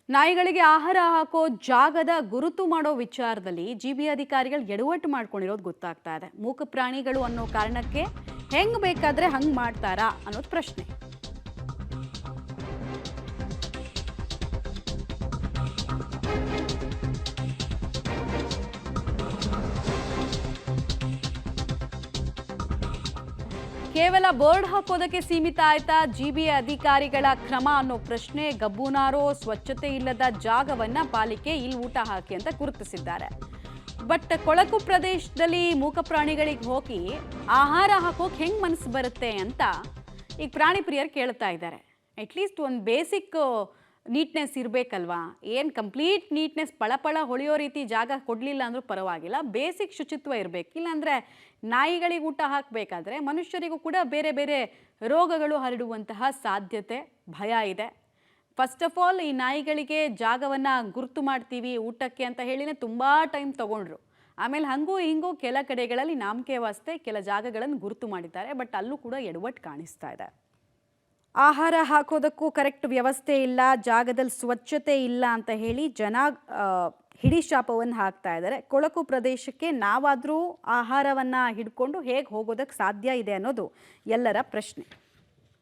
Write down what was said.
ನಾಯಿಗಳಿಗೆ ಆಹಾರ ಹಾಕೋ ಜಾಗದ ಗುರುತು ಮಾಡೋ ವಿಚಾರದಲ್ಲಿ ಜಿಬಿ ಅಧಿಕಾರಿಗಳು ಎಡವಟ್ಟು ಮಾಡ್ಕೊಂಡಿರೋದು ಗೊತ್ತಾಗ್ತಾ ಇದೆ. ಮೂಕ ಪ್ರಾಣಿಗಳು ಅನ್ನೋ ಕಾರಣಕ್ಕೆ ಹೆಂಗ್ ಬೇಕಾದ್ರೆ ಹಂಗ್ ಮಾಡ್ತಾರಾ ಅನ್ನೋದು ಪ್ರಶ್ನೆ. ಕೇವಲ ಬೋರ್ಡ್ ಹಾಕೋದಕ್ಕೆ ಸೀಮಿತ ಆಯ್ತಾ ಜಿಬಿ ಅಧಿಕಾರಿಗಳ ಕ್ರಮ ಅನ್ನೋ ಪ್ರಶ್ನೆ. ಗಬ್ಬುನಾರೋ ಸ್ವಚ್ಛತೆ ಇಲ್ಲದ ಜಾಗವನ್ನ ಪಾಲಿಕೆ ಇಲ್ಲಿ ಊಟ ಹಾಕಿ ಅಂತ ಗುರುತಿಸಿದ್ದಾರೆ. ಬಟ್ ಕೊಳಕು ಪ್ರದೇಶದಲ್ಲಿ ಮೂಕ ಪ್ರಾಣಿಗಳಿಗೆ ಹೋಗಿ ಆಹಾರ ಹಾಕೋಕೆ ಹೆಂಗ್ ಮನಸ್ಸು ಬರುತ್ತೆ ಅಂತ ಈಗ ಪ್ರಾಣಿ ಪ್ರಿಯರು ಕೇಳ್ತಾ ಇದ್ದಾರೆ. ಅಟ್ಲೀಸ್ಟ್ ಒಂದು ಬೇಸಿಕ್ ನೀಟ್ನೆಸ್ ಇರಬೇಕಲ್ವಾ? ಏನು ಕಂಪ್ಲೀಟ್ ನೀಟ್ನೆಸ್ ಪಳಪಳ ಹೊಳೆಯೋ ರೀತಿ ಜಾಗ ಕೊಡಲಿಲ್ಲ ಅಂದರೂ ಪರವಾಗಿಲ್ಲ, ಬೇಸಿಕ್ ಶುಚಿತ್ವ ಇರಬೇಕು. ಇಲ್ಲಾಂದರೆ ನಾಯಿಗಳಿಗೆ ಊಟ ಹಾಕಬೇಕಾದ್ರೆ ಮನುಷ್ಯರಿಗೂ ಕೂಡ ಬೇರೆ ಬೇರೆ ರೋಗಗಳು ಹರಡುವಂತಹ ಸಾಧ್ಯತೆ ಭಯ ಇದೆ. ಫಸ್ಟ್ ಆಫ್ ಆಲ್ ಈ ನಾಯಿಗಳಿಗೆ ಜಾಗವನ್ನು ಗುರುತು ಮಾಡ್ತೀವಿ ಊಟಕ್ಕೆ ಅಂತ ಹೇಳಿನೇ ತುಂಬ ಟೈಮ್ ತೊಗೊಂಡ್ರು. ಆಮೇಲೆ ಹಂಗೂ ಹಿಂಗೂ ಕೆಲ ಕಡೆಗಳಲ್ಲಿ ನಾಮಕೆ ವಾಸ್ತೆ ಕೆಲ ಜಾಗಗಳನ್ನು ಗುರುತು ಮಾಡಿದ್ದಾರೆ. ಬಟ್ ಅಲ್ಲೂ ಕೂಡ ಎಡವಟ್ಟು ಕಾಣಿಸ್ತಾ ಇದೆ. ಆಹಾರ ಹಾಕೋದಕ್ಕೂ ಕರೆಕ್ಟ್ ವ್ಯವಸ್ಥೆ ಇಲ್ಲ, ಜಾಗದಲ್ಲಿ ಸ್ವಚ್ಛತೆ ಇಲ್ಲ ಅಂತ ಹೇಳಿ ಜನ ಹಿಡಿ ಶಾಪವನ್ನು ಹಾಕ್ತಾ ಇದ್ದಾರೆ. ಕೊಳಕು ಪ್ರದೇಶಕ್ಕೆ ನಾವಾದರೂ ಆಹಾರವನ್ನು ಹಿಡ್ಕೊಂಡು ಹೇಗೆ ಹೋಗೋದಕ್ಕೆ ಸಾಧ್ಯ ಇದೆ ಅನ್ನೋದು ಎಲ್ಲರ ಪ್ರಶ್ನೆ.